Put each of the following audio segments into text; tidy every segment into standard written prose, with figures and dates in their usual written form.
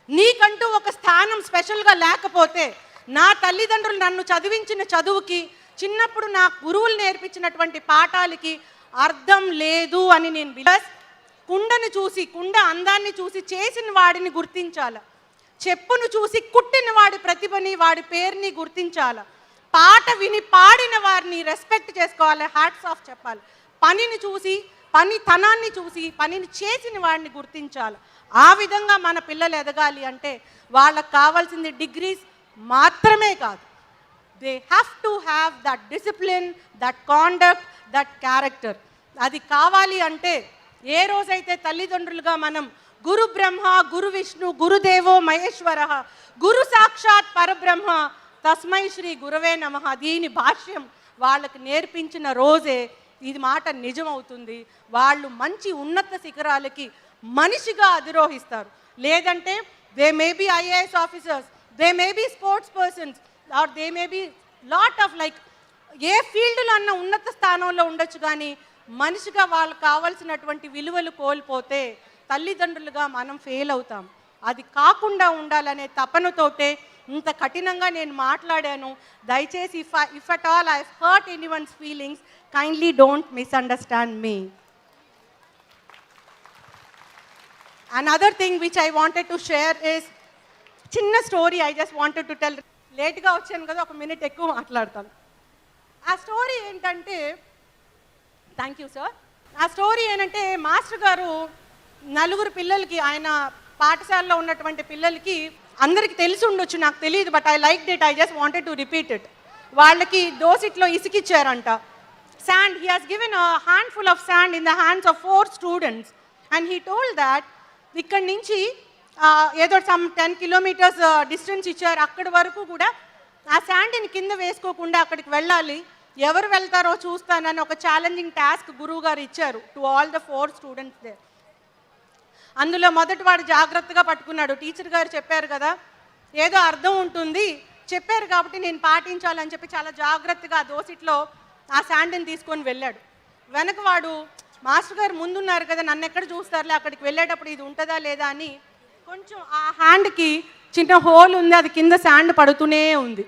నీకంటూ ఒక స్థానం స్పెషల్గా లేకపోతే, నా తల్లిదండ్రులు నన్ను చదివించిన చదువుకి, చిన్నప్పుడు నా గురువులు నేర్పించినటువంటి పాఠాలకి అర్థం లేదు అని నేను కుండను చూసి, కుండ అందాన్ని చూసి చేసిన వాడిని గుర్తించాల. చెప్పును చూసి కుట్టిన వాడి ప్రతిభని, వాడి పేరుని గుర్తించాల. పాట విని పాడిన వారిని రెస్పెక్ట్ చేసుకోవాలి, హ్యాట్స్ ఆఫ్ చెప్పాలి. పనిని చూసి, పనితనాన్ని చూసి పనిని చేసిన వాడిని గుర్తించాలి. ఆ విధంగా మన పిల్లలు ఎదగాలి అంటే వాళ్ళకి కావాల్సింది డిగ్రీస్ మాత్రమే కాదు. They have to have that discipline, that conduct, that character. అది కావాలి అంటే ఏ రోజైతే తల్లిదండ్రులుగా మనం గురు బ్రహ్మ, గురు విష్ణు, గురుదేవో మహేశ్వర, గురు సాక్షాత్ పరబ్రహ్మ తస్మై శ్రీ గురవే నమః, దీని భాష్యం వాళ్ళకి నేర్పించిన రోజే ఇది మాట నిజమవుతుంది. వాళ్ళు మంచి ఉన్నత శిఖరాలకి మనిషిగా అధిరోహిస్తారు. లేదంటే they may be IAS officers, they may be sports persons, or they may be lot of like a ఫీల్డ్లో అన్న ఉన్నత స్థానంలో ఉండొచ్చు. కానీ మనిషిగా వాళ్ళకి కావాల్సినటువంటి విలువలు కోల్పోతే తల్లిదండ్రులుగా మనం ఫెయిల్ అవుతాం. అది కాకుండా ఉండాలనే తపనతోటే ఇంత కఠినంగా నేను మాట్లాడాను. దయచేసి if at all I hurt anyone's feelings, kindly don't misunderstand me. Another thing which I wanted to share is చిన్న story I just wanted to tell. లేట్గా వచ్చాను కదా, ఒక మినిట్ ఎక్కువ మాట్లాడతాను. ఆ స్టోరీ ఏంటంటే, థ్యాంక్ యూ సార్. ఆ స్టోరీ ఏంటంటే, మాస్టర్ గారు నలుగురు పిల్లలకి, ఆయన పాఠశాలలో ఉన్నటువంటి పిల్లలకి అందరికీ తెలిసి ఉండొచ్చు, నాకు తెలియదు, but I like it, I just wanted to repeat it. వాళ్ళకి దోసిట్లో ఇసుకిచ్చారంట. Sand, he has given a handful of sand in the hands of 4 students and he told that ikkad nunchi ఏదో some 10 kilometers distance ఇచ్చారు, అక్కడి వరకు కూడా ఆ శాండ్ని కింద వేసుకోకుండా అక్కడికి వెళ్ళాలి, ఎవరు వెళ్తారో చూస్తానని ఒక ఛాలెంజింగ్ టాస్క్ గురువు గారు ఇచ్చారు to all the 4 students they. అందులో మొదటి వాడు జాగ్రత్తగా పట్టుకున్నాడు. టీచర్ గారు చెప్పారు కదా, ఏదో అర్థం ఉంటుంది, చెప్పారు కాబట్టి నేను పాటించాలని చెప్పి చాలా జాగ్రత్తగా దోసిట్లో ఆ శాండ్ని తీసుకొని వెళ్ళాడు. వెనక వాడు మాస్టర్ గారు ముందున్నారు కదా, నన్ను ఎక్కడ చూస్తారులే, అక్కడికి వెళ్ళేటప్పుడు ఇది ఉంటుందా లేదా అని కొంచెం ఆ హ్యాండ్కి చిన్న హోల్ ఉంది, అది కింద శాండ్ పడుతూనే ఉంది.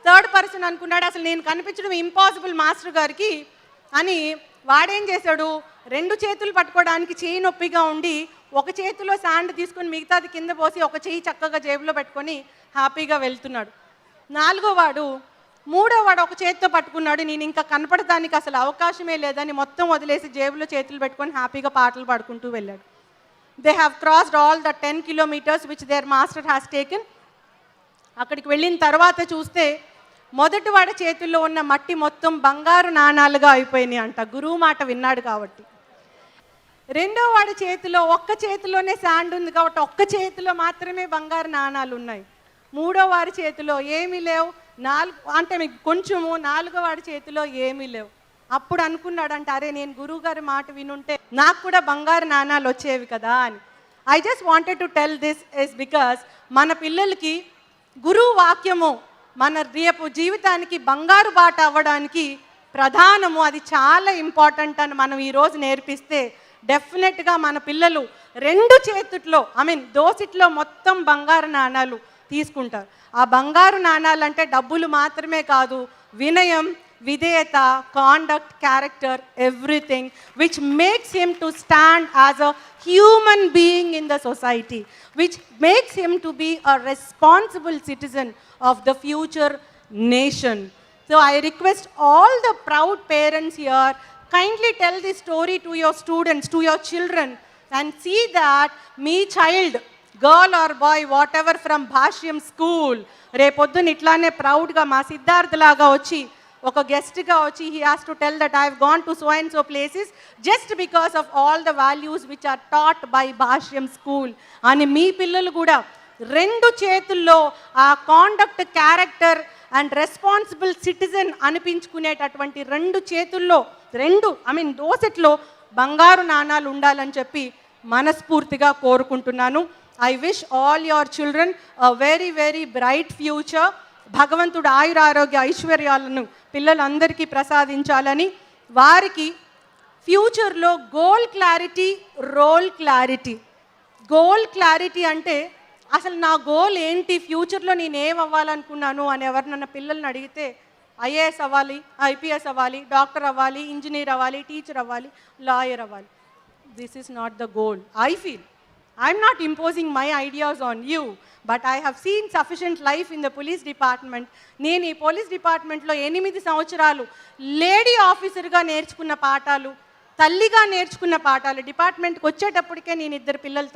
థర్డ్ పర్సన్ అనుకున్నాడు, అసలు నేను కనిపించడం ఇంపాసిబుల్ మాస్టర్ గారికి అని. వాడేం చేశాడు, 2 చేతులు పట్టుకోవడానికి చేయి నొప్పిగా ఉండి ఒక చేతిలో శాండ్ తీసుకొని మిగతాది కింద పోసి ఒక చేయి చక్కగా జేబులో పెట్టుకొని హ్యాపీగా వెళ్తున్నాడు. 3వ వాడు ఒక చేతితో పట్టుకున్నాడు, నేను ఇంకా కనపడటానికి అసలు అవకాశమే లేదని మొత్తం వదిలేసి జేబులో చేతులు పెట్టుకొని హ్యాపీగా పాటలు పాడుకుంటూ వెళ్ళాడు. They have crossed all the 10 kilometers which there master has taken. అక్కడికి వెళ్ళిన తర్వాత చూస్తే మొదటి వాడి చేతుల్లో ఉన్న మట్టి మొత్తం బంగారు నాణాలుగా అయిపోయినాయి అంట, గురువు మాట విన్నాడు కాబట్టి. రెండో వాడి చేతిలో ఒక్క చేతిలోనే శాండ్ ఉంది కాబట్టి ఒక్క చేతిలో మాత్రమే బంగారు నాణాలు ఉన్నాయి. 3వ వాడి చేతిలో ఏమీ లేవు, 4 అంటే మీకు కొంచెము, 4వ వాడి చేతిలో ఏమీ లేవు. అప్పుడు అనుకున్నాడంట, అరే నేను గురువు గారి మాట వినుంటే నాకు కూడా బంగారు నాణాలు వచ్చేవి కదా అని. I just wanted to tell this is because మన పిల్లలకి గురువు వాక్యము మన రేపు జీవితానికి బంగారు బాట అవ్వడానికి ప్రధానము, అది చాలా ఇంపార్టెంట్ అని మనం ఈరోజు నేర్పిస్తే డెఫినెట్గా మన పిల్లలు 2 చేతుల్లో దోసిట్లో మొత్తం బంగారు నాణాలు తీసుకుంటారు. ఆ బంగారు నాణాలు అంటే డబ్బులు మాత్రమే కాదు, వినయం, విధేయత, conduct, character, everything which makes him to stand as a human being in the society, which makes him to be a responsible citizen of the future nation. So I request all the proud parents here, kindly tell this story to your students, to your children, and see that me child, girl or boy, whatever, from Bhashyam school రేపొద్దున ఇట్లానే ప్రౌడ్గా మా సిద్ధార్థ్ లాగా వచ్చి ఒక గెస్ట్గా వచ్చి he has to tell that I have gone to so and so places just because of all the values which are taught by Bhashyam school అని మీ పిల్లలు కూడా 2 చేతుల్లో ఆ conduct, character and responsible citizen అనిపించుకునేటటువంటి 2 చేతుల్లో దోసెట్లో బంగారు నాణాలు ఉండాలని చెప్పి మనస్ఫూర్తిగా కోరుకుంటున్నాను. I wish all your children a very, very bright future. భగవంతుడు ఆయురారోగ్య ఐశ్వర్యాలను పిల్లలందరికీ ప్రసాదించాలని, వారికి ఫ్యూచర్లో goal clarity, role clarity. Goal clarity అంటే అసలు నా గోల్ ఏంటి, ఫ్యూచర్లో నేను ఏం అవ్వాలనుకున్నాను అని ఎవరినన్నా పిల్లల్ని అడిగితే ఐఏఎస్ అవ్వాలి, ఐపీఎస్ అవ్వాలి, డాక్టర్ అవ్వాలి, ఇంజనీర్ అవ్వాలి, టీచర్ అవ్వాలి, లాయర్ అవ్వాలి. This is not the goal. I feel I'm not imposing my ideas on you, but I have seen sufficient life in the police department. నేను ఈ పోలీస్ డిపార్ట్మెంట్లో 8 సంవత్సరాలు లేడీ ఆఫీసర్గా నేర్చుకున్న పాఠాలు, తల్లిగా నేర్చుకున్న పాఠాలు, డిపార్ట్మెంట్కి వచ్చేటప్పటికే నేను 2 పిల్లల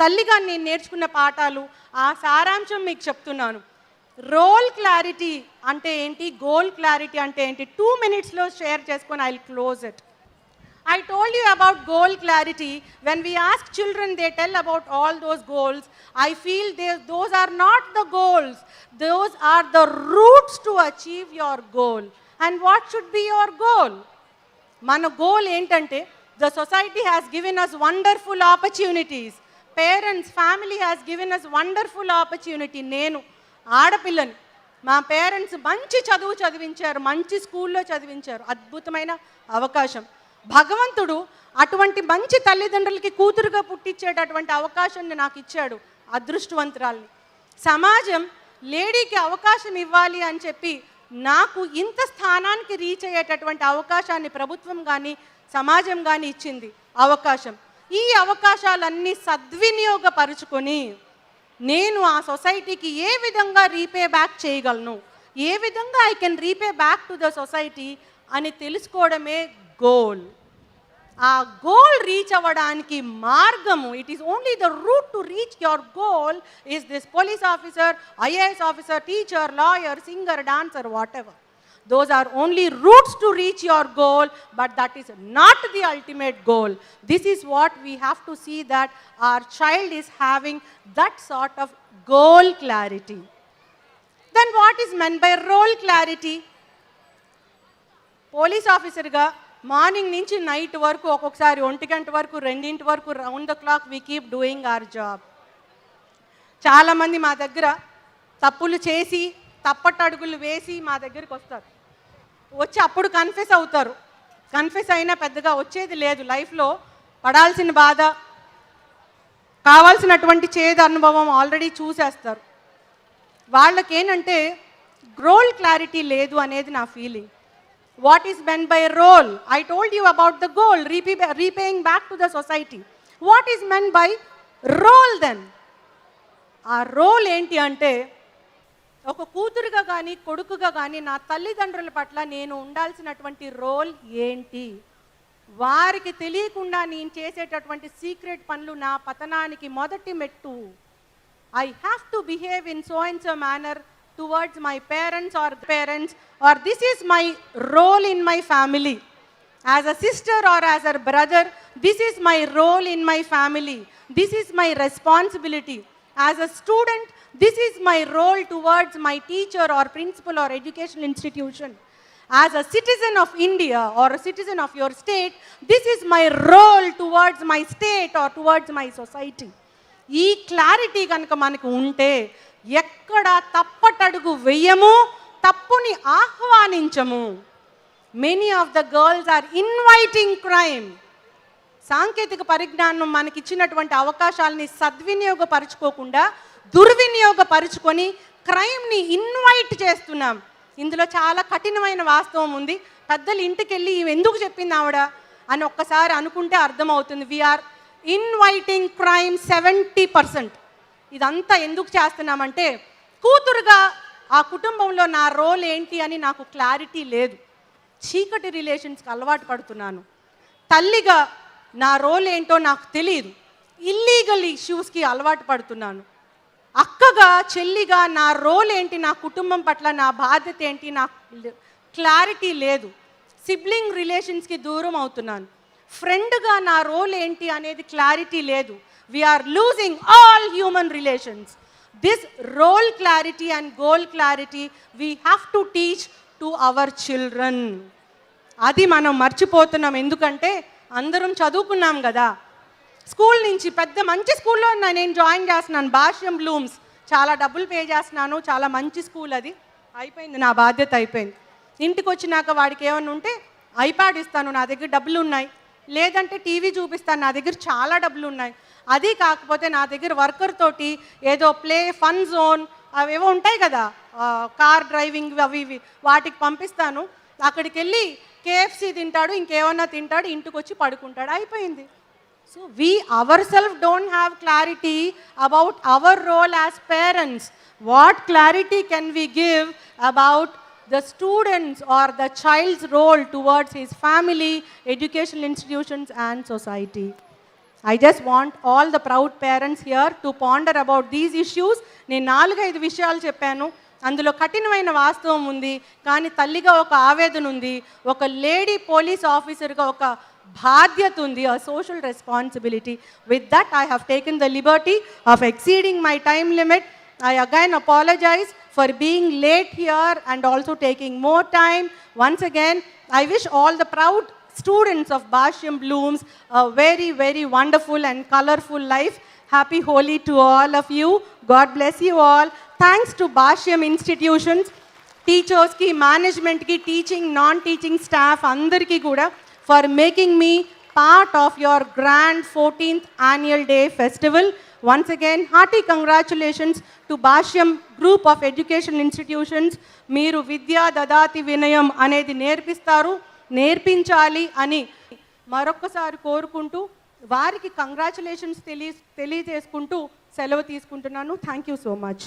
తల్లిగా నేను నేర్చుకున్న పాఠాలు, ఆ సారాంశం మీకు చెప్తున్నాను. రోల్ క్లారిటీ అంటే ఏంటి, గోల్ క్లారిటీ అంటే ఏంటి, 2 minutesలో షేర్ చేసుకొని I will close it. I told you about goal clarity. When we ask children, they tell about all those goals. I feel those are not the goals. Those are the routes to achieve your goal. And what should be your goal? Mana goal entante, the society has given us wonderful opportunities. Parents, family has given us wonderful opportunity. Nenu ఆడపిల్లని మా parents మంచి చదువు చదివించారు, మంచి స్కూల్లో చదివించారు, అద్భుతమైన అవకాశం. భగవంతుడు అటువంటి మంచి తల్లిదండ్రులకి కూతురుగా పుట్టించేటటువంటి అవకాశాన్ని నాకు ఇచ్చాడు, అదృష్టవంతురాల్ని. సమాజం లేడీకి అవకాశం ఇవ్వాలి అని చెప్పి నాకు ఇంత స్థానానికి రీచ్ అయ్యేటటువంటి అవకాశాన్ని ప్రభుత్వం కానీ సమాజం కానీ ఇచ్చింది అవకాశం. ఈ అవకాశాలన్నీ సద్వినియోగపరుచుకొని నేను ఆ సొసైటీకి ఏ విధంగా రీపే బ్యాక్ చేయగలను, ఏ విధంగా I can repay back to the society అని తెలుసుకోవడమే గోల్. ఆ గోల్ రీచ్ అవ్వడానికి మార్గము, it is only the route to reach your goal is this police officer, IAS officer, teacher, lawyer, singer, dancer, what ever. Those are only routes to reach your goal, but that is not the ultimate goal. This is what we have to see, that our child is having that sort of goal clarity. Then what is meant by role clarity? Police ఆఫీసర్గా morning నుంచి night వరకు, ఒక్కొక్కసారి 1 గంట వరకు, 2 గంటల వరకు, round the clock we keep doing our job. చాలామంది మా దగ్గర తప్పులు చేసి తప్పటడుగులు వేసి మా దగ్గరికి వస్తారు. వచ్చి అప్పుడు కన్ఫెస్ అవుతారు. కన్ఫెస్ అయినా పెద్దగా వచ్చేది లేదు. లైఫ్లో పడాల్సిన బాధ, కావాల్సినటువంటి చేదు అనుభవం ఆల్రెడీ చూసేస్తారు. వాళ్ళకేంటంటే రోల్ క్లారిటీ లేదు అనేది నా feeling. What is mean by role? I told you about the goal, repaying back to the society. What is mean by role then? ఆ రోల్ ఏంటి అంటే, ఒక కూతురుగా కానీ కొడుకుగా కానీ నా తల్లిదండ్రుల పట్ల నేను ఉండాల్సినటువంటి రోల్ ఏంటి? వారికి తెలియకుండా నేను చేసేటటువంటి సీక్రెట్ పనులు నా పతనానికి మొదటి మెట్టు. I have to behave in so and so manner towards my parents or this is my role in my family. As a sister or as a brother, this is my role in my family. This is my responsibility. As a student, this is my role towards my teacher or principal or educational institution. As a citizen of India or a citizen of your state, this is my role towards my state or towards my society. ఈ clarity కనుక మనకు ఉంటే ఎక్కడ తప్పటడుగు వెయ్యము, తప్పుని ఆహ్వానించము. Many of the girls are inviting crime. సాంకేతిక పరిజ్ఞానం మనకిచ్చినటువంటి అవకాశాలని సద్వినియోగపరచుకోకుండా దుర్వినియోగపరుచుకొని క్రైమ్ని ఇన్వైట్ చేస్తున్నాం. ఇందులో చాలా కఠినమైన వాస్తవం ఉంది. పెద్దలు ఇంటికి వెళ్ళి ఎందుకు చెప్పింది ఆవిడ అని ఒక్కసారి అనుకుంటే అర్థమవుతుంది. We're inviting crime 70%. ఇదంతా ఎందుకు చేస్తున్నామంటే, కూతురుగా ఆ కుటుంబంలో నా రోల్ ఏంటి అని నాకు క్లారిటీ లేదు, చీకటి రిలేషన్స్కి అలవాటు పడుతున్నాను. తల్లిగా నా రోల్ ఏంటో నాకు తెలియదు, ఇల్లీగల్ ఇష్యూస్కి అలవాటు పడుతున్నాను. అక్కగా చెల్లిగా నా రోల్ ఏంటి, నా కుటుంబం పట్ల నా బాధ్యత ఏంటి నాకు క్లారిటీ లేదు. సిబ్లింగ్ రిలేషన్స్కి దూరం అవుతున్నాను. ఫ్రెండ్గా నా రోల్ ఏంటి అనేది క్లారిటీ లేదు. We're losing all human relations. This role clarity and goal clarity we have to teach to our children. అది మనం మర్చిపోతున్నాం. ఎందుకంటే అందరం చదువుకున్నాం కదా, స్కూల్ నుంచి పెద్ద మంచి స్కూల్లో నేను జాయిన్ చేస్తున్నాను, భాష్యం బ్లూమ్స్. చాలా డబ్బులు పే చేస్తున్నాను, చాలా మంచి స్కూల్ అది. అయిపోయింది, నా బాధ్యత అయిపోయింది. ఇంటికి వచ్చినాక వాడికి ఏమన్నా ఉంటే ఐప్యాడ్ ఇస్తాను, నా దగ్గర డబ్బులు ఉన్నాయి. లేదంటే టీవీ చూపిస్తాను, నా దగ్గర చాలా డబ్బులు ఉన్నాయి. అది కాకపోతే నా దగ్గర వర్కర్ తోటి ఏదో ఫన్ జోన్ అవేవో ఉంటాయి కదా, కార్ డ్రైవింగ్ అవి ఇవి, వాటికి పంపిస్తాను. అక్కడికి వెళ్ళి KFC తింటాడు, ఇంకేమన్నా తింటాడు, ఇంటికి వచ్చి పడుకుంటాడు, అయిపోయింది. So we ourselves don't have clarity about our role as parents. What clarity can we give about the students or the child's role towards his family, educational institutions and society? I just want all the proud parents here to ponder about these issues. నేను 4-5 విషయాలు చెప్పాను, అందులో కఠినమైన వాస్తవం ఉంది, కానీ తల్లిగా ఒక ఆవేదన ఉంది, ఒక లేడీ పోలీస్ ఆఫీసర్గా ఒక బాధ్యత ఉంది, a social responsibility. With that, I have taken the liberty of exceeding my time limit. I again apologize for being late here and also taking more time. Once again, I wish all the proud students of Basham Blooms a very, very wonderful and colorful life. Happy Holi to all of you. God bless you all. Thanks to Basham institutions, teachers ki, management ki, teaching, non-teaching staff, andarki kuda, for making me part of your grand 14th annual day festival. Once again, hearty congratulations to Basham Group of Education Institutions. Meeru Vidya Dadati Vinayam anedi nerpistaru, నేర్పించాలి అని మరొక్కసారి కోరుకుంటూ వారికి congratulations తెలియజేసుకుంటూ సెలవు తీసుకుంటున్నాను. Thank you so much.